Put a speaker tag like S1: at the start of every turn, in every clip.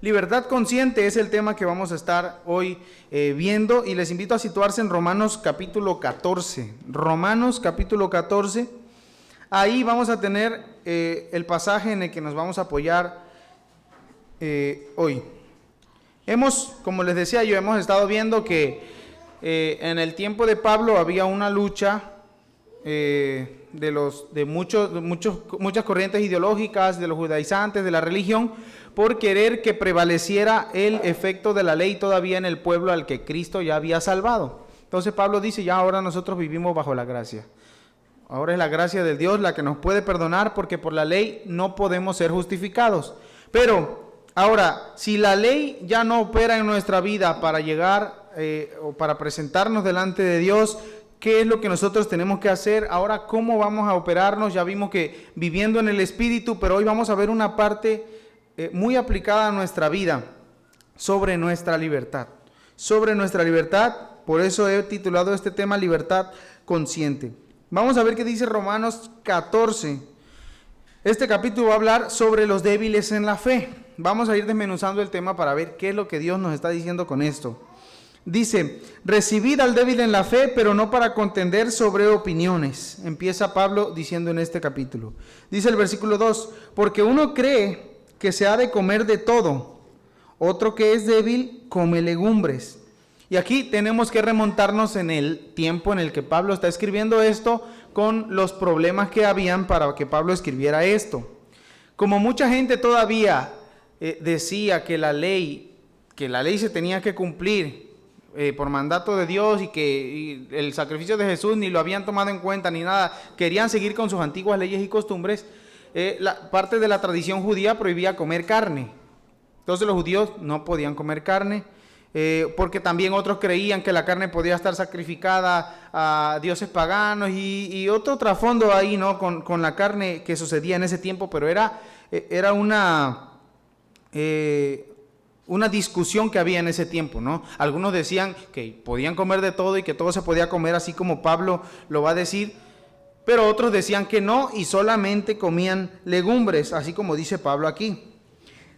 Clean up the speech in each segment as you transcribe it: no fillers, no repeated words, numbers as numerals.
S1: Libertad consciente es el tema que vamos a estar hoy viendo, y les invito a situarse en Romanos capítulo 14. Romanos capítulo 14, ahí vamos a tener el pasaje en el que nos vamos a apoyar hoy. Como les decía yo, hemos estado viendo que en el tiempo de Pablo había una lucha de muchas corrientes ideológicas, de los judaizantes, de la religión, por querer que prevaleciera el efecto de la ley todavía en el pueblo al que Cristo ya había salvado. Entonces Pablo dice, ya ahora nosotros vivimos bajo la gracia. Ahora es la gracia de Dios la que nos puede perdonar, porque por la ley no podemos ser justificados. Pero ahora, si la ley ya no opera en nuestra vida para llegar o para presentarnos delante de Dios, ¿qué es lo que nosotros tenemos que hacer? Ahora, ¿cómo vamos a operarnos? Ya vimos que viviendo en el Espíritu, pero hoy vamos a ver una parte muy aplicada a nuestra vida, sobre nuestra libertad. Sobre nuestra libertad, por eso he titulado este tema Libertad Consciente. Vamos a ver qué dice Romanos 14. Este capítulo va a hablar sobre los débiles en la fe. Vamos a ir desmenuzando el tema para ver qué es lo que Dios nos está diciendo con esto. Dice, recibid al débil en la fe, pero no para contender sobre opiniones. Empieza Pablo diciendo en este capítulo. Dice el versículo 2, porque uno cree que se ha de comer de todo, otro que es débil come legumbres. Y aquí tenemos que remontarnos en el tiempo en el que Pablo está escribiendo esto, con los problemas que habían para que Pablo escribiera esto. Como mucha gente todavía decía que la ley se tenía que cumplir por mandato de Dios, y que el sacrificio de Jesús ni lo habían tomado en cuenta ni nada, querían seguir con sus antiguas leyes y costumbres, parte de la tradición judía prohibía comer carne. Entonces los judíos no podían comer carne, porque también otros creían que la carne podía estar sacrificada a dioses paganos, y otro trasfondo ahí, ¿no? Con la carne que sucedía en ese tiempo, pero era una discusión que había en ese tiempo, ¿no? Algunos decían que podían comer de todo y que todo se podía comer, así como Pablo lo va a decir, pero otros decían que no y solamente comían legumbres, así como dice Pablo aquí.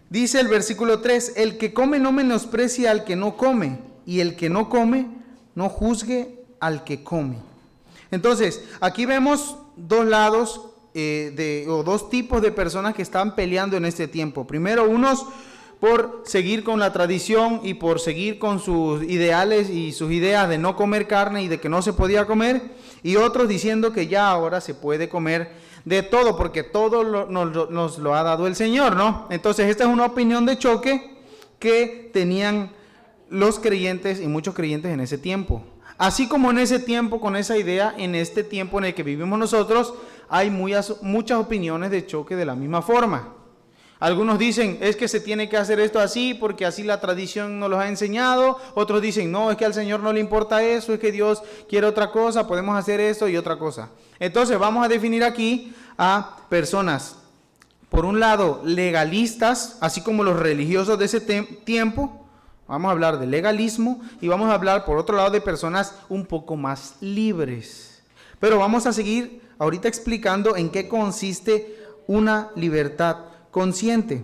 S1: Dice el versículo 3, el que come no menosprecia al que no come, y el que no come no juzgue al que come. Entonces, aquí vemos dos lados o dos tipos de personas que están peleando en este tiempo. Primero, unos por seguir con la tradición y por seguir con sus ideales y sus ideas de no comer carne y de que no se podía comer, y otros diciendo que ya ahora se puede comer de todo, porque todo nos lo ha dado el Señor, ¿no? Entonces esta es una opinión de choque que tenían los creyentes y muchos creyentes en ese tiempo. Así como en ese tiempo, con esa idea, en este tiempo en el que vivimos nosotros, hay muchas opiniones de choque de la misma forma. Algunos dicen, es que se tiene que hacer esto así porque así la tradición nos lo ha enseñado. Otros dicen, no, es que al Señor no le importa eso, es que Dios quiere otra cosa, podemos hacer esto y otra cosa. Entonces vamos a definir aquí a personas, por un lado, legalistas, así como los religiosos de ese tiempo. Vamos a hablar de legalismo, y vamos a hablar, por otro lado, de personas un poco más libres. Pero vamos a seguir ahorita explicando en qué consiste una libertad consciente.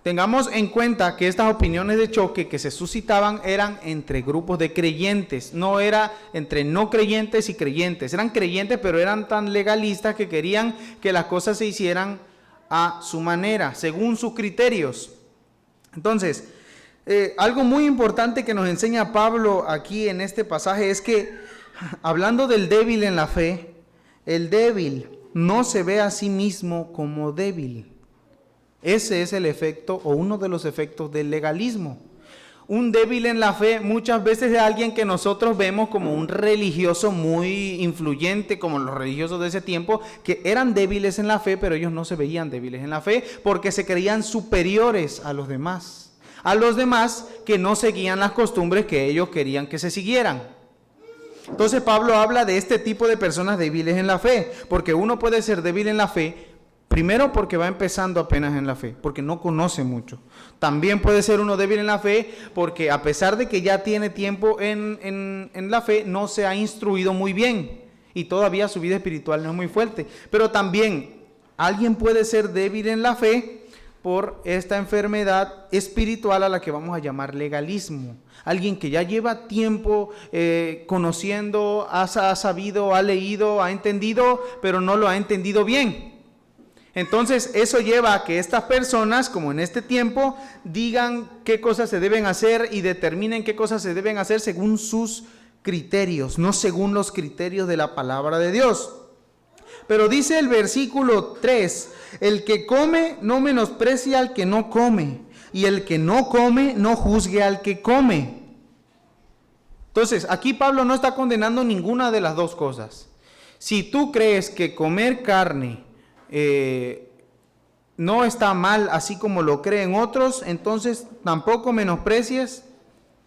S1: Tengamos en cuenta que estas opiniones de choque que se suscitaban eran entre grupos de creyentes, no era entre no creyentes y creyentes. Eran creyentes, pero eran tan legalistas que querían que las cosas se hicieran a su manera, según sus criterios. Entonces, algo muy importante que nos enseña Pablo aquí en este pasaje es que, hablando del débil en la fe, el débil no se ve a sí mismo como débil. Ese es el efecto, o uno de los efectos del legalismo. Un débil en la fe muchas veces es alguien que nosotros vemos como un religioso muy influyente, como los religiosos de ese tiempo, que eran débiles en la fe, pero ellos no se veían débiles en la fe porque se creían superiores a los demás que no seguían las costumbres que ellos querían que se siguieran. Entonces Pablo habla de este tipo de personas débiles en la fe, porque uno puede ser débil en la fe, primero porque va empezando apenas en la fe, porque no conoce mucho. También puede ser uno débil en la fe porque a pesar de que ya tiene tiempo en la fe, no se ha instruido muy bien y todavía su vida espiritual no es muy fuerte. Pero también alguien puede ser débil en la fe por esta enfermedad espiritual a la que vamos a llamar legalismo. Alguien que ya lleva tiempo conociendo, ha sabido, ha leído, ha entendido, pero no lo ha entendido bien. Entonces eso lleva a que estas personas, como en este tiempo, digan qué cosas se deben hacer y determinen qué cosas se deben hacer según sus criterios, no según los criterios de la palabra de Dios. Pero dice el versículo 3, el que come no menosprecia al que no come, y el que no come no juzgue al que come. Entonces, aquí Pablo no está condenando ninguna de las dos cosas. Si tú crees que comer carne no está mal así como lo creen otros, entonces tampoco menosprecies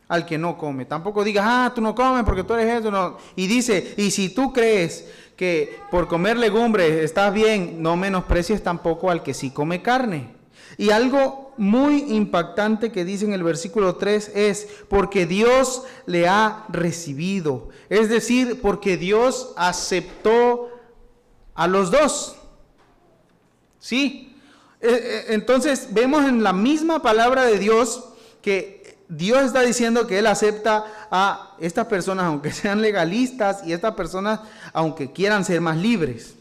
S1: al que no come. Tampoco digas, tú no comes porque tú eres eso. No. Y dice, y si tú crees que por comer legumbres estás bien, no menosprecies tampoco al que sí come carne. Y algo muy impactante que dice en el versículo 3 es, porque Dios le ha recibido. Es decir, porque Dios aceptó a los dos. ¿Sí? Entonces vemos en la misma palabra de Dios que Dios está diciendo que Él acepta a estas personas, aunque sean legalistas, y estas personas, aunque quieran ser más libres.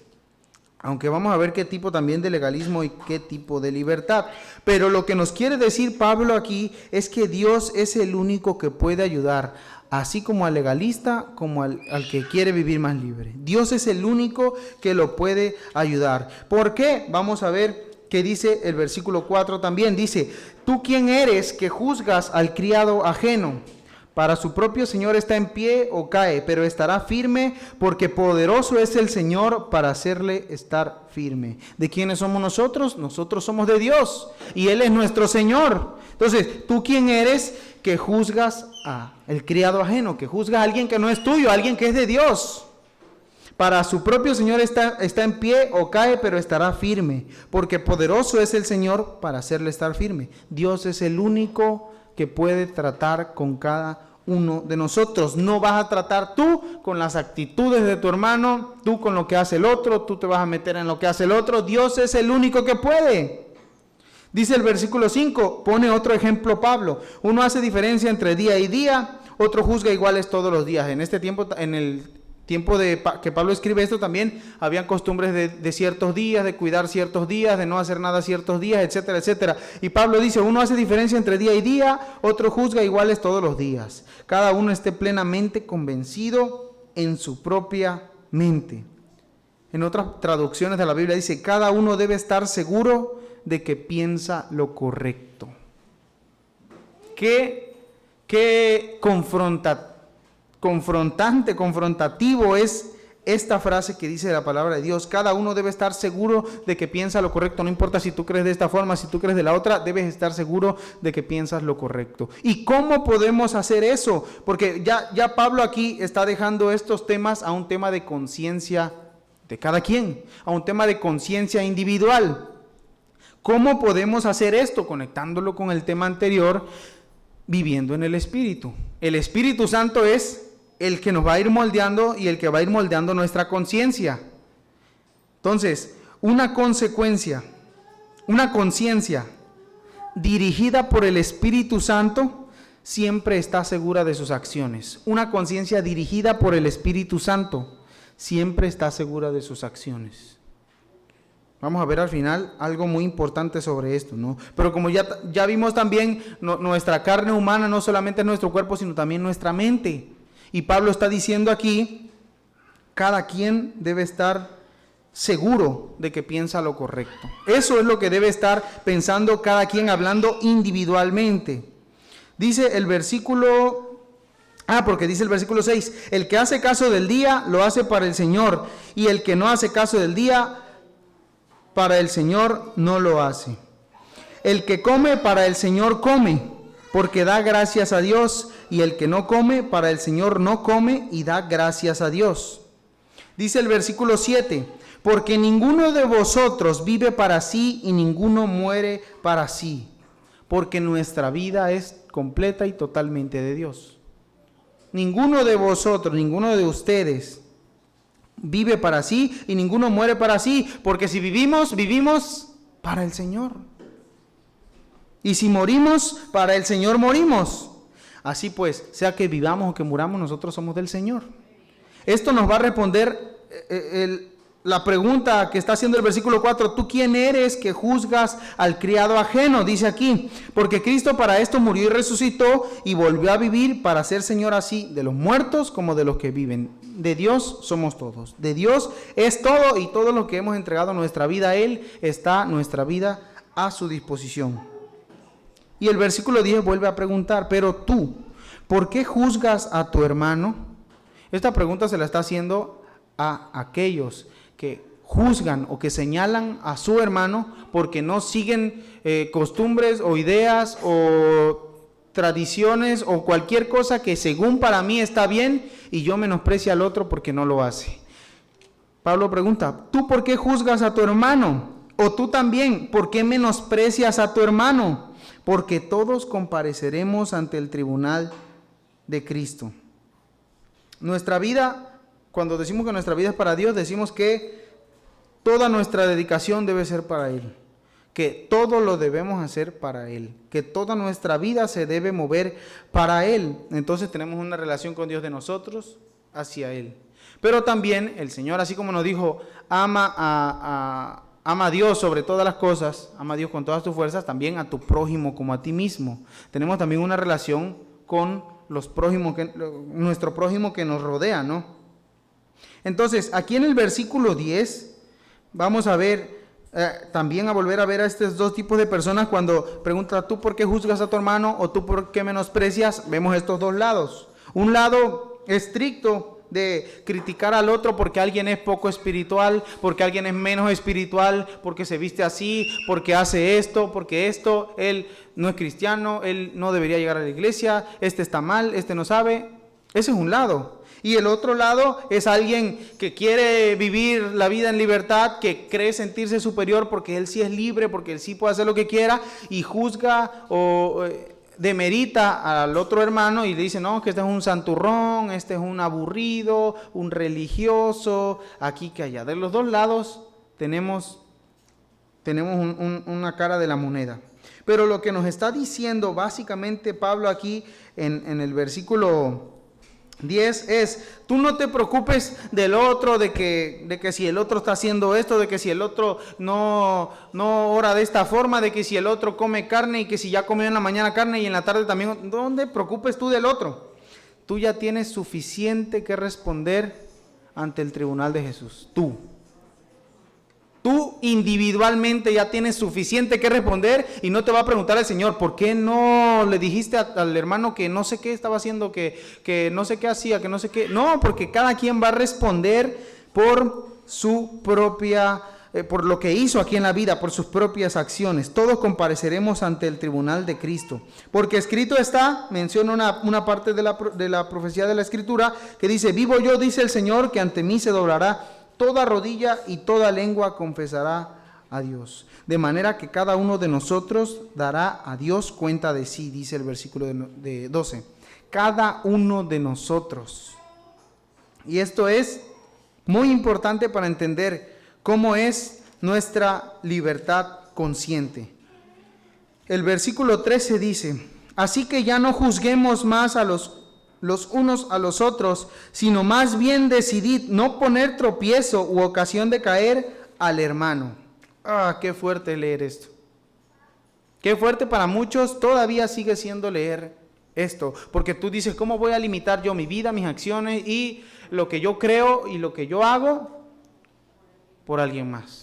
S1: Aunque vamos a ver qué tipo también de legalismo y qué tipo de libertad. Pero lo que nos quiere decir Pablo aquí es que Dios es el único que puede ayudar, así como al legalista, como al que quiere vivir más libre. Dios es el único que lo puede ayudar. ¿Por qué? Vamos a ver qué dice el versículo 4 también. Dice, ¿tú quién eres que juzgas al criado ajeno? Para su propio Señor está en pie o cae, pero estará firme, porque poderoso es el Señor para hacerle estar firme. ¿De quiénes somos nosotros? Nosotros somos de Dios, y Él es nuestro Señor. Entonces, ¿tú quién eres que juzgas al criado ajeno? Que juzgas a alguien que no es tuyo, a alguien que es de Dios. Para su propio Señor está en pie o cae, pero estará firme, porque poderoso es el Señor para hacerle estar firme. Dios es el único que puede tratar con cada uno de nosotros. No vas a tratar tú con las actitudes de tu hermano, tú con lo que hace el otro, tú te vas a meter en lo que hace el otro. Dios es el único que puede. Dice el versículo 5, pone otro ejemplo Pablo. Uno hace diferencia entre día y día, otro juzga iguales todos los días. En este tiempo, en el tiempo que Pablo escribe esto, también habían costumbres de ciertos días, de cuidar ciertos días, de no hacer nada ciertos días, etcétera, etcétera. Y Pablo dice, uno hace diferencia entre día y día, otro juzga iguales todos los días. Cada uno esté plenamente convencido en su propia mente. En otras traducciones de la Biblia dice, cada uno debe estar seguro de que piensa lo correcto. Qué confrontativo es esta frase que dice la palabra de Dios. Cada uno debe estar seguro de que piensa lo correcto. No importa si tú crees de esta forma, si tú crees de la otra, debes estar seguro de que piensas lo correcto. ¿Y cómo podemos hacer eso? Porque ya Pablo aquí está dejando estos temas a un tema de conciencia de cada quien, a un tema de conciencia individual. ¿Cómo podemos hacer esto? Conectándolo con el tema anterior, viviendo en el Espíritu. El Espíritu Santo es el que nos va a ir moldeando y el que va a ir moldeando nuestra conciencia. Entonces, una conciencia dirigida por el Espíritu Santo siempre está segura de sus acciones. Una conciencia dirigida por el Espíritu Santo siempre está segura de sus acciones. Vamos a ver al final algo muy importante sobre esto, ¿no? Pero como ya vimos también, nuestra carne humana no solamente es nuestro cuerpo, sino también nuestra mente. Y Pablo está diciendo aquí, cada quien debe estar seguro de que piensa lo correcto. Eso es lo que debe estar pensando cada quien, hablando individualmente. Dice el versículo... porque dice el versículo 6, el que hace caso del día, lo hace para el Señor, y el que no hace caso del día, para el Señor no lo hace. El que come, para el Señor come, porque da gracias a Dios, y el que no come, para el Señor no come y da gracias a Dios. Dice el versículo 7, porque ninguno de vosotros vive para sí y ninguno muere para sí, porque nuestra vida es completa y totalmente de Dios. Ninguno de vosotros, ninguno de ustedes vive para sí y ninguno muere para sí, porque si vivimos para el Señor. Y si morimos, para el Señor morimos. Así pues, sea que vivamos o que muramos, nosotros somos del Señor. Esto nos va a responder la pregunta que está haciendo el versículo 4. ¿Tú quién eres que juzgas al criado ajeno? Dice aquí, porque Cristo para esto murió y resucitó y volvió a vivir para ser Señor así de los muertos como de los que viven. De Dios somos todos. De Dios es todo, y todo lo que hemos entregado nuestra vida a Él, está nuestra vida a su disposición. Y el versículo 10 vuelve a preguntar, pero tú, ¿por qué juzgas a tu hermano? Esta pregunta se la está haciendo a aquellos que juzgan o que señalan a su hermano porque no siguen costumbres o ideas o tradiciones o cualquier cosa que según para mí está bien y yo menosprecio al otro porque no lo hace. Pablo pregunta, ¿tú por qué juzgas a tu hermano? O tú también, ¿por qué menosprecias a tu hermano? Porque todos compareceremos ante el tribunal de Cristo. Nuestra vida, cuando decimos que nuestra vida es para Dios, decimos que toda nuestra dedicación debe ser para Él, que todo lo debemos hacer para Él, que toda nuestra vida se debe mover para Él. Entonces tenemos una relación con Dios de nosotros hacia Él. Pero también el Señor, así como nos dijo, ama a Dios sobre todas las cosas, ama a Dios con todas tus fuerzas, también a tu prójimo como a ti mismo. Tenemos también una relación con los prójimos, nuestro prójimo que nos rodea, ¿no? Entonces, aquí en el versículo 10, vamos a ver, también a volver a ver a estos dos tipos de personas cuando pregunta, ¿tú por qué juzgas a tu hermano o tú por qué menosprecias? Vemos estos dos lados. Un lado estricto de criticar al otro porque alguien es poco espiritual, porque alguien es menos espiritual, porque se viste así, porque hace esto, porque esto, él no es cristiano, él no debería llegar a la iglesia, este está mal, este no sabe. Ese es un lado. Y el otro lado es alguien que quiere vivir la vida en libertad, que cree sentirse superior porque él sí es libre, porque él sí puede hacer lo que quiera, y juzga o demerita al otro hermano y le dice, no, que este es un santurrón, este es un aburrido, un religioso, aquí que allá. De los dos lados tenemos una cara de la moneda. Pero lo que nos está diciendo básicamente Pablo aquí en el versículo 10 es, tú no te preocupes del otro, de que si el otro está haciendo esto, de que si el otro no ora de esta forma, de que si el otro come carne y que si ya comió en la mañana carne y en la tarde también, ¿dónde te preocupes tú del otro? Tú ya tienes suficiente que responder ante el tribunal de Jesús, Tú individualmente ya tienes suficiente que responder y no te va a preguntar el Señor, ¿por qué no le dijiste al hermano que no sé qué estaba haciendo, que no sé qué hacía, que no sé qué? No, porque cada quien va a responder por su propia, por lo que hizo aquí en la vida, por sus propias acciones. Todos compareceremos ante el tribunal de Cristo. Porque escrito está, menciona una parte de la profecía de la Escritura, que dice, vivo yo, dice el Señor, que ante mí se doblará toda rodilla y toda lengua confesará a Dios. De manera que cada uno de nosotros dará a Dios cuenta de sí, dice el versículo de 12. Cada uno de nosotros. Y esto es muy importante para entender cómo es nuestra libertad consciente. El versículo 13 dice, así que ya no juzguemos más a los unos a los otros, sino más bien decidid no poner tropiezo u ocasión de caer al hermano. Qué fuerte leer esto. Qué fuerte para muchos todavía sigue siendo leer esto, porque tú dices, ¿cómo voy a limitar yo mi vida, mis acciones y lo que yo creo y lo que yo hago por alguien más?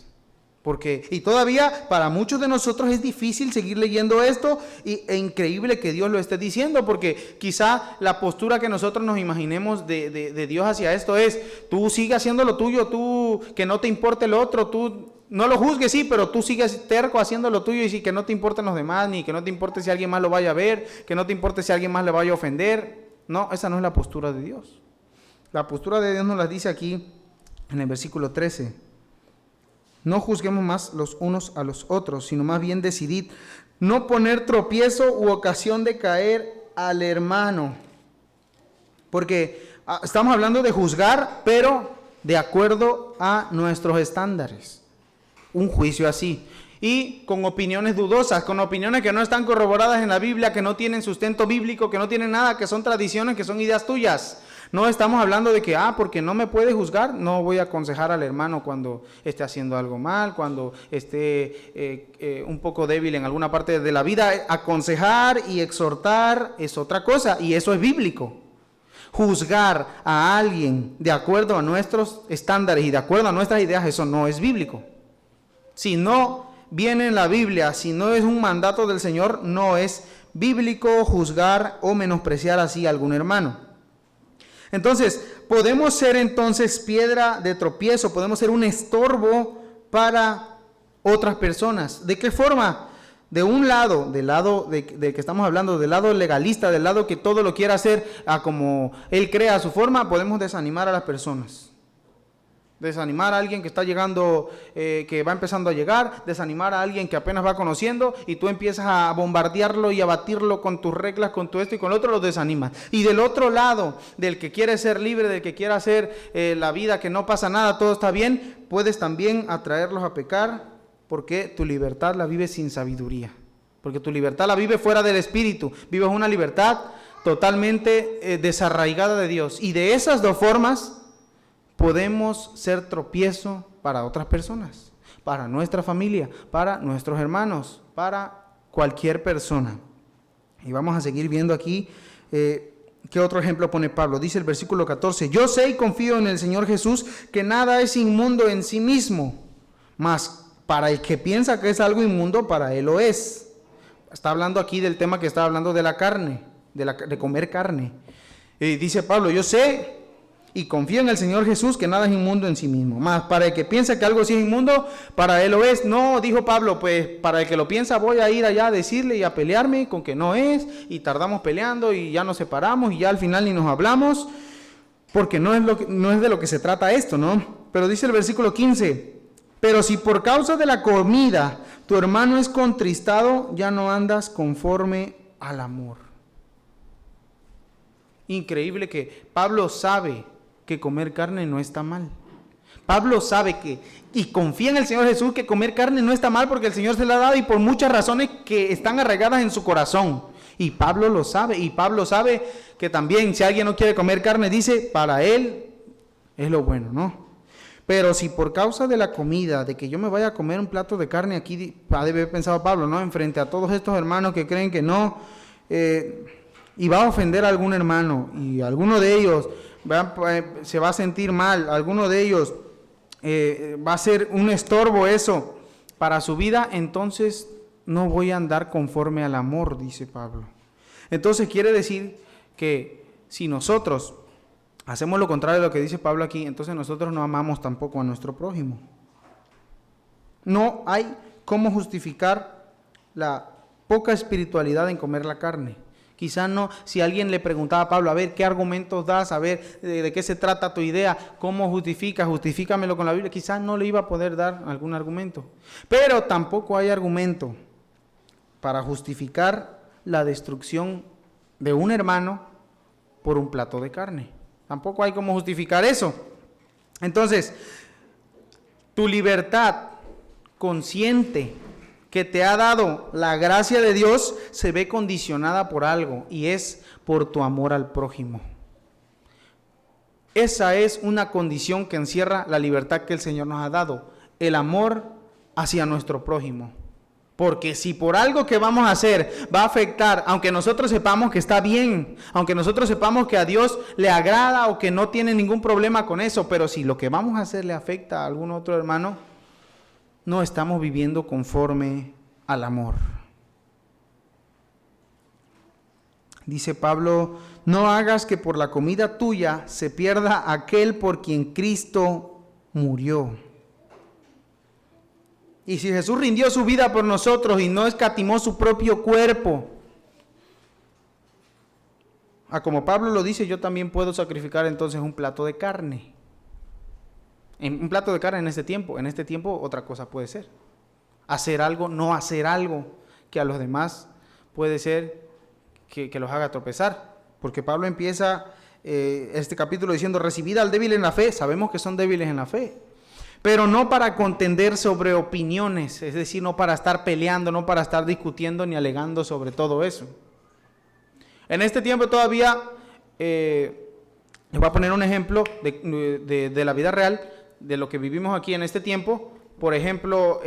S1: Y todavía para muchos de nosotros es difícil seguir leyendo esto e increíble que Dios lo esté diciendo, porque quizá la postura que nosotros nos imaginemos de Dios hacia esto es, tú sigue haciendo lo tuyo, tú que no te importe el otro, tú no lo juzgues, sí, pero tú sigues terco haciendo lo tuyo y sí, que no te importen los demás, ni que no te importe si alguien más lo vaya a ver, que no te importe si alguien más le vaya a ofender. No, esa no es la postura de Dios. La postura de Dios nos la dice aquí en el versículo 13. No juzguemos más los unos a los otros, sino más bien decidid no poner tropiezo u ocasión de caer al hermano. Porque estamos hablando de juzgar, pero de acuerdo a nuestros estándares. Un juicio así. y con opiniones dudosas, con opiniones que no están corroboradas en la Biblia, que no tienen sustento bíblico, que no tienen nada, que son tradiciones, que son ideas tuyas. No estamos hablando de que, porque no me puede juzgar, no voy a aconsejar al hermano cuando esté haciendo algo mal, cuando esté un poco débil en alguna parte de la vida. Aconsejar y exhortar es otra cosa, y eso es bíblico. Juzgar a alguien de acuerdo a nuestros estándares y de acuerdo a nuestras ideas, eso no es bíblico. Si no viene en la Biblia, si no es un mandato del Señor, no es bíblico juzgar o menospreciar así a algún hermano. Entonces, podemos ser entonces piedra de tropiezo, podemos ser un estorbo para otras personas. ¿De qué forma? De un lado, del lado de que estamos hablando, del lado legalista, del lado que todo lo quiere hacer a como él crea a su forma, podemos desanimar a las personas. Desanimar a alguien que está llegando, que va empezando a llegar, desanimar a alguien que apenas va conociendo y tú empiezas a bombardearlo y a batirlo con tus reglas, con tu esto y con lo otro, lo desanimas. Y del otro lado, del que quiere ser libre, del que quiere hacer la vida, que no pasa nada, todo está bien, puedes también atraerlos a pecar porque tu libertad la vives sin sabiduría. Porque tu libertad la vives fuera del Espíritu, vives una libertad totalmente desarraigada de Dios. Y de esas dos formas podemos ser tropiezo para otras personas, para nuestra familia, para nuestros hermanos, para cualquier persona. Y vamos a seguir viendo aquí qué otro ejemplo pone Pablo. Dice el versículo 14, yo sé y confío en el Señor Jesús que nada es inmundo en sí mismo, mas para el que piensa que es algo inmundo, para él lo es. Está hablando aquí del tema que está hablando de la carne, de comer carne. Y dice Pablo, yo sé y confío en el Señor Jesús que nada es inmundo en sí mismo. Más para el que piensa que algo sí es inmundo, para él lo es. No, dijo Pablo, pues para el que lo piensa voy a ir allá a decirle y a pelearme con que no es. Y tardamos peleando y ya nos separamos y ya al final ni nos hablamos. Porque no es de lo que se trata esto, ¿no? Pero dice el versículo 15, pero si por causa de la comida tu hermano es contristado, ya no andas conforme al amor. Increíble que Pablo sabe que comer carne no está mal. Pablo sabe y confía en el Señor Jesús que comer carne no está mal porque el Señor se la ha dado y por muchas razones que están arraigadas en su corazón. Y Pablo lo sabe, y Pablo sabe que también si alguien no quiere comer carne, dice, para él es lo bueno, ¿no? Pero si por causa de la comida, de que yo me vaya a comer un plato de carne, aquí ha de haber pensado Pablo, ¿no? Enfrente a todos estos hermanos que creen que no, y va a ofender a algún hermano, y alguno de ellos se va a sentir mal, alguno de ellos va a ser un estorbo eso para su vida, entonces no voy a andar conforme al amor, dice Pablo. Entonces quiere decir que si nosotros hacemos lo contrario de lo que dice Pablo aquí, entonces nosotros no amamos tampoco a nuestro prójimo. No hay cómo justificar la poca espiritualidad en comer la carne. Quizás no, si alguien le preguntaba a Pablo, a ver, ¿qué argumentos das? A ver, ¿de qué se trata tu idea? ¿Cómo justificas? Justifícamelo con la Biblia. Quizás no le iba a poder dar algún argumento. Pero tampoco hay argumento para justificar la destrucción de un hermano por un plato de carne. Tampoco hay cómo justificar eso. Entonces, tu libertad consciente que te ha dado la gracia de Dios se ve condicionada por algo y es por tu amor al prójimo. Esa es una condición que encierra la libertad que el Señor nos ha dado, el amor hacia nuestro prójimo. Porque si por algo que vamos a hacer va a afectar, aunque nosotros sepamos que está bien, aunque nosotros sepamos que a Dios le agrada o que no tiene ningún problema con eso, pero si lo que vamos a hacer le afecta a algún otro hermano, no estamos viviendo conforme al amor. Dice Pablo, no hagas que por la comida tuya se pierda aquel por quien Cristo murió. Y si Jesús rindió su vida por nosotros y no escatimó su propio cuerpo, como Pablo lo dice, yo también puedo sacrificar entonces un plato de carne. Un plato de carne en este tiempo otra cosa puede ser. Hacer algo, no hacer algo que a los demás puede ser que los haga tropezar. Porque Pablo empieza este capítulo diciendo, recibid al débil en la fe. Sabemos que son débiles en la fe. pero no para contender sobre opiniones, es decir, no para estar peleando, no para estar discutiendo ni alegando sobre todo eso. En este tiempo todavía, les voy a poner un ejemplo de la vida real, de lo que vivimos aquí en este tiempo. Por ejemplo,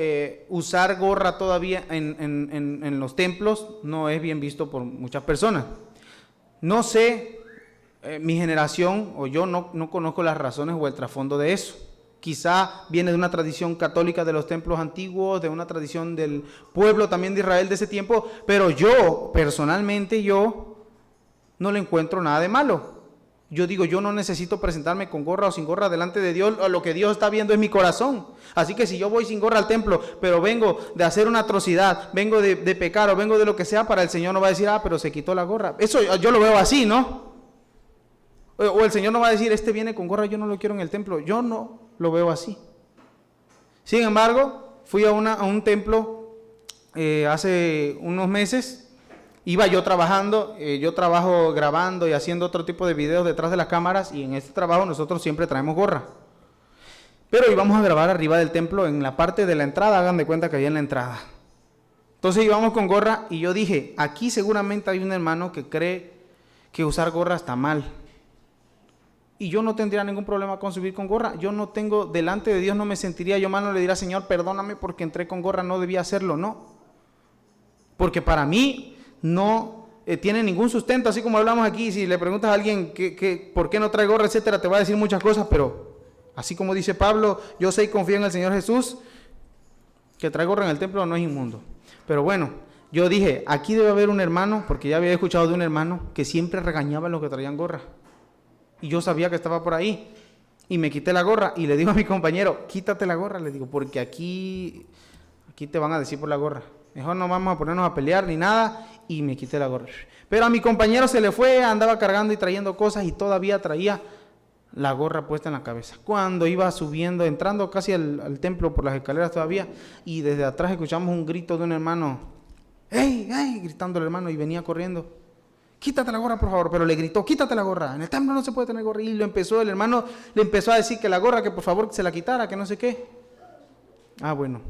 S1: usar gorra todavía en los templos no es bien visto por muchas personas. No sé, mi generación o yo no conozco las razones o el trasfondo de eso. Quizá viene de una tradición católica de los templos antiguos, de una tradición del pueblo también de Israel de ese tiempo, pero yo, personalmente, yo no le encuentro nada de malo. Yo digo, yo no necesito presentarme con gorra o sin gorra delante de Dios, lo que Dios está viendo es mi corazón. Así que si yo voy sin gorra al templo, pero vengo de hacer una atrocidad, vengo de pecar o vengo de lo que sea, para el Señor no va a decir, pero se quitó la gorra. Eso yo lo veo así, ¿no? O el Señor no va a decir, este viene con gorra, yo no lo quiero en el templo. Yo no lo veo así. Sin embargo, fui a un templo hace unos meses. Iba yo trabajando, yo trabajo grabando y haciendo otro tipo de videos detrás de las cámaras, y en este trabajo nosotros siempre traemos gorra. Pero íbamos a grabar arriba del templo, en la parte de la entrada, hagan de cuenta que había en la entrada. Entonces íbamos con gorra y yo dije, aquí seguramente hay un hermano que cree que usar gorra está mal. Y yo no tendría ningún problema con subir con gorra. Yo no tengo, delante de Dios no me sentiría yo mal, no le diría, Señor, perdóname porque entré con gorra, no debía hacerlo, no. Porque para mí no tiene ningún sustento, así como hablamos aquí. Si le preguntas a alguien por qué no trae gorra, etcétera, te va a decir muchas cosas, pero así como dice Pablo, yo sé y confío en el Señor Jesús, que trae gorra en el templo no es inmundo. Pero bueno, yo dije, aquí debe haber un hermano, porque ya había escuchado de un hermano que siempre regañaba a los que traían gorra, y yo sabía que estaba por ahí, y me quité la gorra, y le digo a mi compañero, quítate la gorra, le digo, porque aquí te van a decir por la gorra. Mejor no vamos a ponernos a pelear ni nada, y me quité la gorra. Pero a mi compañero se le fue, andaba cargando y trayendo cosas y todavía traía la gorra puesta en la cabeza. Cuando iba subiendo, entrando casi al templo por las escaleras todavía, y desde atrás escuchamos un grito de un hermano, ¡ey, ey!, gritando el hermano, y venía corriendo. Quítate la gorra, por favor. Pero le gritó, quítate la gorra, en el templo no se puede tener gorra. Y el hermano le empezó a decir que la gorra, que por favor se la quitara, que no sé qué. Bueno.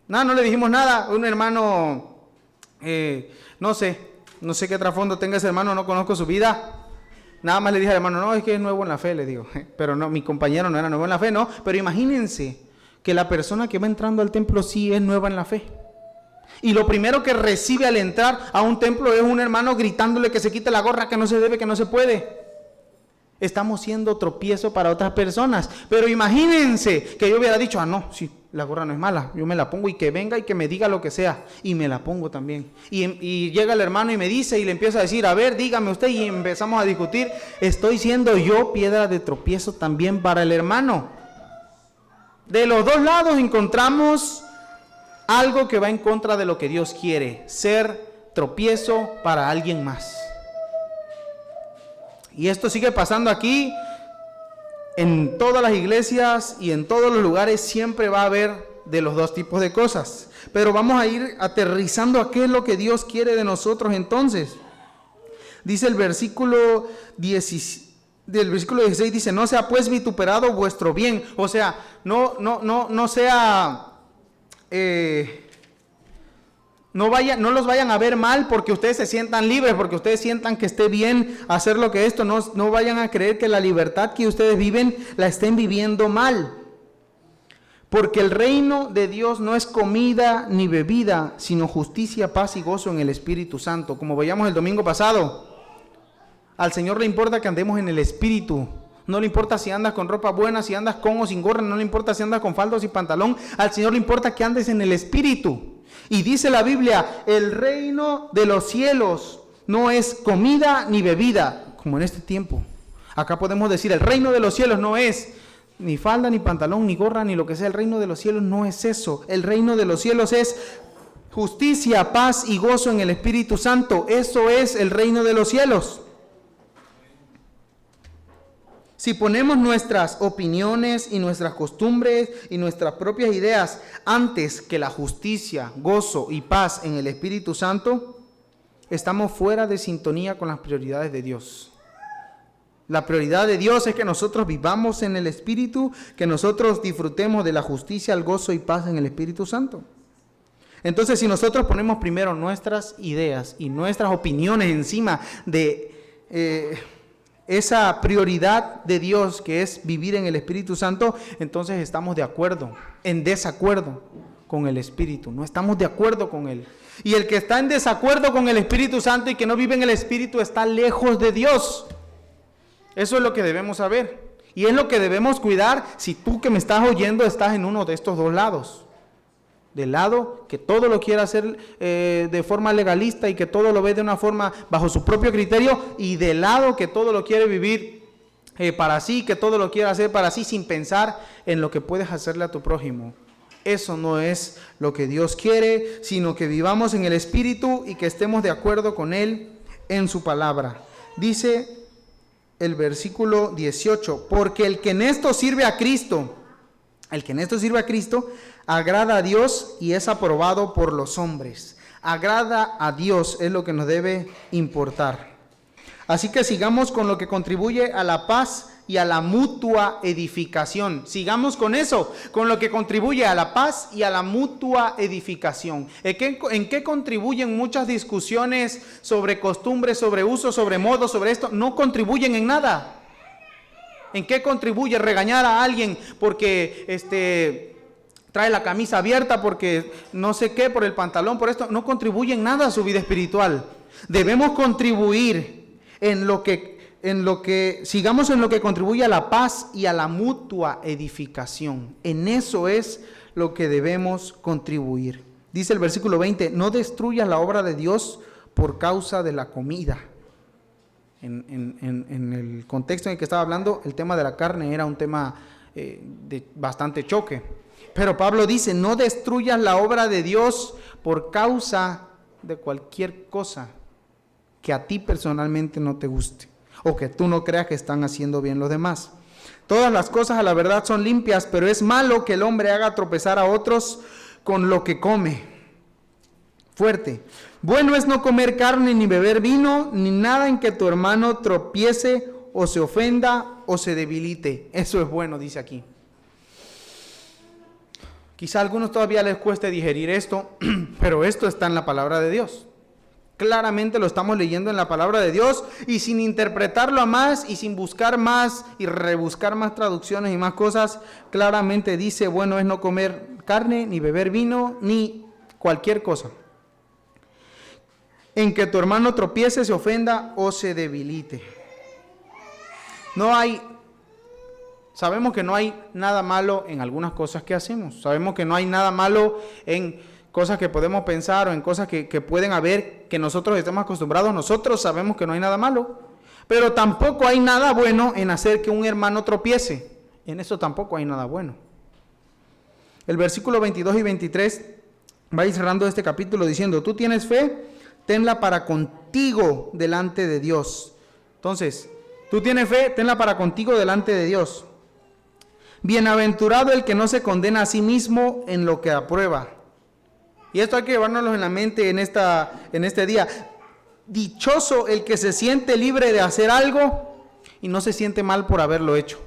S1: No le dijimos nada. Un hermano, no sé qué trasfondo tenga ese hermano, no conozco su vida. Nada más le dije al hermano, no, es que es nuevo en la fe, le digo. Pero no, mi compañero no era nuevo en la fe, no. Pero imagínense que la persona que va entrando al templo sí es nueva en la fe. Y lo primero que recibe al entrar a un templo es un hermano gritándole que se quite la gorra, que no se debe, que no se puede. Estamos siendo tropiezo para otras personas. Pero imagínense que yo hubiera dicho, no, sí, la gorra no es mala, yo me la pongo, y que venga y que me diga lo que sea, y me la pongo también. Y llega el hermano y me dice, y le empieza a decir, a ver, dígame usted, y empezamos a discutir. Estoy siendo yo piedra de tropiezo también para el hermano. De los dos lados encontramos algo que va en contra de lo que Dios quiere, ser tropiezo para alguien más. Y esto sigue pasando aquí, en todas las iglesias y en todos los lugares siempre va a haber de los dos tipos de cosas. Pero vamos a ir aterrizando a qué es lo que Dios quiere de nosotros entonces. Dice el versículo 16. Del versículo 16 dice, no sea pues vituperado vuestro bien. O sea, no sea... no los vayan a ver mal porque ustedes se sientan libres, porque ustedes sientan que esté bien hacer lo que esto, no vayan a creer que la libertad que ustedes viven la estén viviendo mal. Porque el reino de Dios no es comida ni bebida, sino justicia, paz y gozo en el Espíritu Santo. Como veíamos el domingo pasado, al Señor le importa que andemos en el Espíritu. No le importa si andas con ropa buena, si andas con o sin gorra, no le importa si andas con falda o sin pantalón. Al Señor le importa que andes en el Espíritu. Y dice la Biblia, el reino de los cielos no es comida ni bebida, como en este tiempo. Acá podemos decir, el reino de los cielos no es ni falda, ni pantalón, ni gorra, ni lo que sea. El reino de los cielos no es eso. El reino de los cielos es justicia, paz y gozo en el Espíritu Santo. Eso es el reino de los cielos. Si ponemos nuestras opiniones y nuestras costumbres y nuestras propias ideas antes que la justicia, gozo y paz en el Espíritu Santo, estamos fuera de sintonía con las prioridades de Dios. La prioridad de Dios es que nosotros vivamos en el Espíritu, que nosotros disfrutemos de la justicia, el gozo y paz en el Espíritu Santo. Entonces, si nosotros ponemos primero nuestras ideas y nuestras opiniones encima de esa prioridad de Dios, que es vivir en el Espíritu Santo, entonces estamos en desacuerdo con el Espíritu, no estamos de acuerdo con Él. Y el que está en desacuerdo con el Espíritu Santo y que no vive en el Espíritu está lejos de Dios. Eso es lo que debemos saber. Y es lo que debemos cuidar si tú que me estás oyendo estás en uno de estos dos lados. Del lado que todo lo quiere hacer de forma legalista y que todo lo ve de una forma bajo su propio criterio, y del lado que todo lo quiere vivir para sí, que todo lo quiere hacer para sí sin pensar en lo que puedes hacerle a tu prójimo. Eso no es lo que Dios quiere, sino que vivamos en el Espíritu y que estemos de acuerdo con Él en su palabra. Dice el versículo 18, porque el que en esto sirve a Cristo, agrada a Dios y es aprobado por los hombres. Agrada a Dios es lo que nos debe importar. Así que sigamos con lo que contribuye a la paz y a la mutua edificación. Sigamos con eso, con lo que contribuye a la paz y a la mutua edificación. ¿En qué contribuyen muchas discusiones sobre costumbres, sobre usos, sobre modos, sobre esto? No contribuyen en nada. ¿En qué contribuye regañar a alguien porque trae la camisa abierta, porque no sé qué, por el pantalón, por esto? No contribuye en nada a su vida espiritual. Debemos contribuir sigamos en lo que contribuye a la paz y a la mutua edificación. En eso es lo que debemos contribuir. Dice el versículo 20, no destruyas la obra de Dios por causa de la comida. En el contexto en el que estaba hablando, el tema de la carne era un tema de bastante choque. Pero Pablo dice, no destruyas la obra de Dios por causa de cualquier cosa que a ti personalmente no te guste, o que tú no creas que están haciendo bien los demás. Todas las cosas a la verdad son limpias, pero es malo que el hombre haga tropezar a otros con lo que come. Fuerte. Bueno es no comer carne, ni beber vino, ni nada en que tu hermano tropiece, o se ofenda, o se debilite. Eso es bueno, dice aquí. Quizá a algunos todavía les cueste digerir esto, pero esto está en la palabra de Dios. Claramente lo estamos leyendo en la palabra de Dios, y sin interpretarlo a más y sin buscar más y rebuscar más traducciones y más cosas, claramente dice, bueno es no comer carne, ni beber vino, ni cualquier cosa en que tu hermano tropiece, se ofenda o se debilite. Sabemos que no hay nada malo en algunas cosas que hacemos. Sabemos que no hay nada malo en cosas que podemos pensar o en cosas que pueden haber, que nosotros estemos acostumbrados. Nosotros sabemos que no hay nada malo. Pero tampoco hay nada bueno en hacer que un hermano tropiece. En eso tampoco hay nada bueno. El versículo 22 y 23 va a ir cerrando este capítulo diciendo, tú tienes fe, tenla para contigo delante de Dios. Entonces, tú tienes fe, tenla para contigo delante de Dios. Bienaventurado el que no se condena a sí mismo en lo que aprueba. Y esto hay que llevárnoslo en la mente en este día. Dichoso el que se siente libre de hacer algo y no se siente mal por haberlo hecho.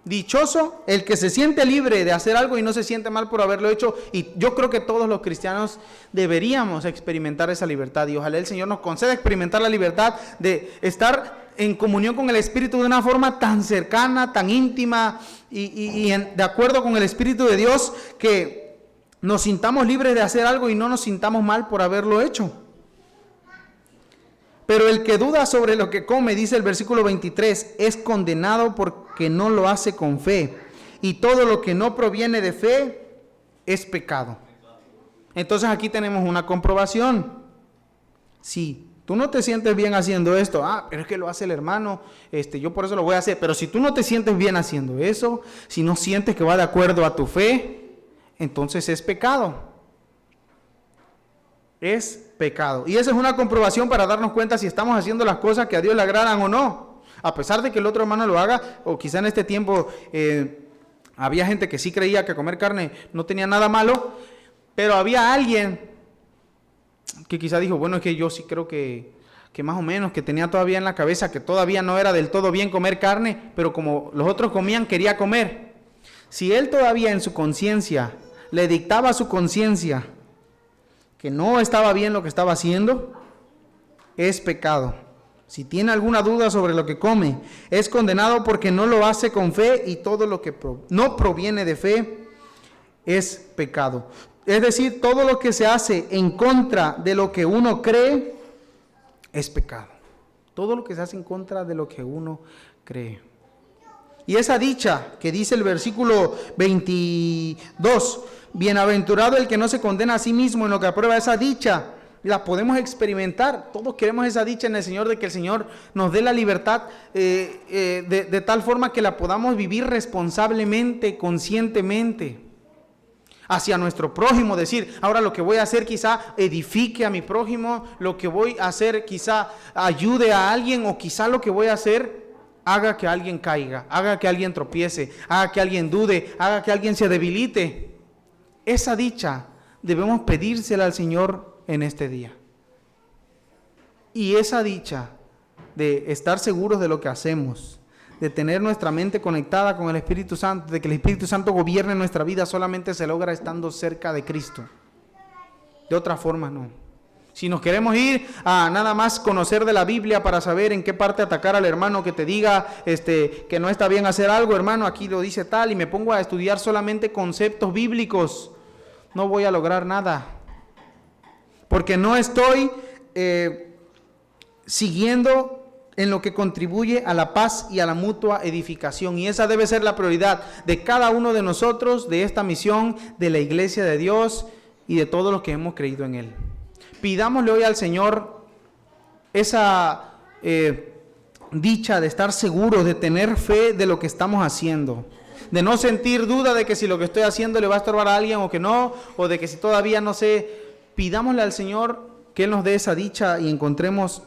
S1: Dichoso el que se siente libre de hacer algo y no se siente mal por haberlo hecho. Y yo creo que todos los cristianos deberíamos experimentar esa libertad. Y ojalá el Señor nos conceda experimentar la libertad de estar en comunión con el Espíritu de una forma tan cercana, tan íntima de acuerdo con el Espíritu de Dios, que nos sintamos libres de hacer algo y no nos sintamos mal por haberlo hecho. Pero el que duda sobre lo que come, dice el versículo 23, es condenado porque no lo hace con fe. Y todo lo que no proviene de fe es pecado. Entonces aquí tenemos una comprobación. Si tú no te sientes bien haciendo esto, pero es que lo hace el hermano, yo por eso lo voy a hacer. Pero si tú no te sientes bien haciendo eso, si no sientes que va de acuerdo a tu fe, entonces es pecado. Es pecado. Y esa es una comprobación para darnos cuenta si estamos haciendo las cosas que a Dios le agradan o no. A pesar de que el otro hermano lo haga, o quizá en este tiempo había gente que sí creía que comer carne no tenía nada malo, pero había alguien que quizá dijo, bueno, es que yo sí creo que que más o menos, que tenía todavía en la cabeza que todavía no era del todo bien comer carne, pero como los otros comían, quería comer. Si él todavía en su conciencia le dictaba a su conciencia que no estaba bien lo que estaba haciendo, es pecado. Si tiene alguna duda sobre lo que come, es condenado porque no lo hace con fe, y todo lo que no proviene de fe es pecado. Es decir, todo lo que se hace en contra de lo que uno cree es pecado. Todo lo que se hace en contra de lo que uno cree. Y esa dicha que dice el versículo 22, bienaventurado el que no se condena a sí mismo en lo que aprueba, esa dicha la podemos experimentar. Todos queremos esa dicha en el Señor, de que el Señor nos dé la libertad de tal forma que la podamos vivir responsablemente, conscientemente, hacia nuestro prójimo. Decir, ahora lo que voy a hacer quizá edifique a mi prójimo, lo que voy a hacer quizá ayude a alguien, o quizá lo que voy a hacer haga que alguien caiga, haga que alguien tropiece, haga que alguien dude, haga que alguien se debilite. Esa dicha debemos pedírsela al Señor en este día. Y esa dicha de estar seguros de lo que hacemos, de tener nuestra mente conectada con el Espíritu Santo, de que el Espíritu Santo gobierne nuestra vida, solamente se logra estando cerca de Cristo. De otra forma no. Si nos queremos ir a nada más conocer de la Biblia para saber en qué parte atacar al hermano que te diga que no está bien hacer algo, hermano, aquí lo dice tal, y me pongo a estudiar solamente conceptos bíblicos, no voy a lograr nada. Porque no estoy siguiendo en lo que contribuye a la paz y a la mutua edificación. Y esa debe ser la prioridad de cada uno de nosotros, de esta misión, de la iglesia de Dios y de todos los que hemos creído en Él. Pidámosle hoy al Señor esa dicha de estar seguros, de tener fe de lo que estamos haciendo, de no sentir duda de que si lo que estoy haciendo le va a estorbar a alguien o que no, o de que si todavía no sé. Pidámosle al Señor que Él nos dé esa dicha y encontremos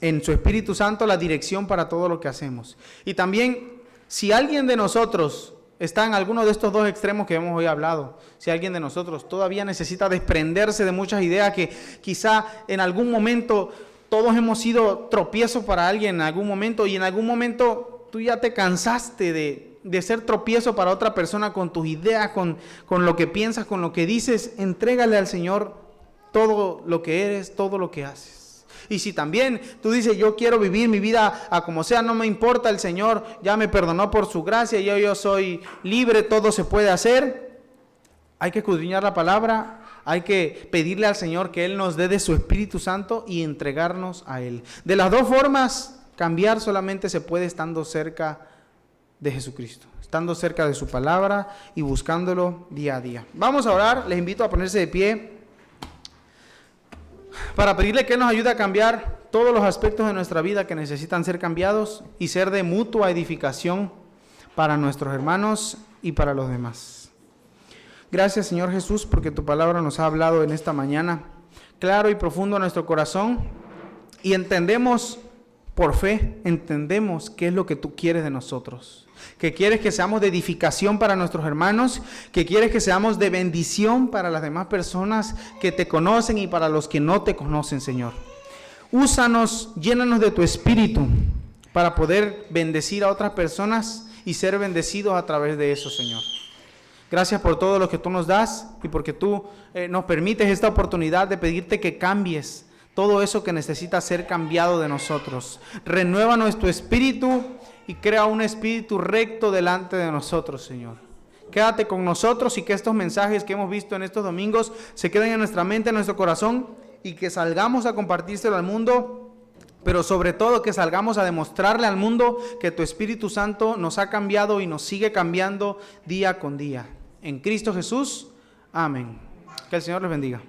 S1: en su Espíritu Santo la dirección para todo lo que hacemos. Y también, si alguien de nosotros está en alguno de estos dos extremos que hemos hoy hablado, si alguien de nosotros todavía necesita desprenderse de muchas ideas que quizá en algún momento todos hemos sido tropiezos para alguien en algún momento, y en algún momento tú ya te cansaste de ser tropiezo para otra persona con tus ideas, con lo que piensas, con lo que dices, entrégale al Señor todo lo que eres, todo lo que haces. Y si también tú dices, yo quiero vivir mi vida a como sea, no me importa, el Señor ya me perdonó por su gracia, yo soy libre, todo se puede hacer, hay que escudriñar la palabra, hay que pedirle al Señor que Él nos dé de su Espíritu Santo y entregarnos a Él. De las dos formas, cambiar solamente se puede estando cerca de Jesucristo, estando cerca de su palabra y buscándolo día a día. Vamos a orar, les invito a ponerse de pie para pedirle que Él nos ayude a cambiar todos los aspectos de nuestra vida que necesitan ser cambiados y ser de mutua edificación para nuestros hermanos y para los demás. Gracias, Señor Jesús, porque tu palabra nos ha hablado en esta mañana claro y profundo a nuestro corazón, y entendemos por fe, entendemos qué es lo que tú quieres de nosotros, que quieres que seamos de edificación para nuestros hermanos, que quieres que seamos de bendición para las demás personas que te conocen y para los que no te conocen, Señor. Úsanos, llénanos de tu Espíritu para poder bendecir a otras personas y ser bendecidos a través de eso, Señor. Gracias por todo lo que tú nos das y porque tú nos permites esta oportunidad de pedirte que cambies todo eso que necesita ser cambiado de nosotros. Renueva nuestro espíritu y crea un espíritu recto delante de nosotros, Señor. Quédate con nosotros y que estos mensajes que hemos visto en estos domingos se queden en nuestra mente, en nuestro corazón, y que salgamos a compartírselo al mundo, pero sobre todo que salgamos a demostrarle al mundo que tu Espíritu Santo nos ha cambiado y nos sigue cambiando día con día. En Cristo Jesús, amén. Que el Señor les bendiga.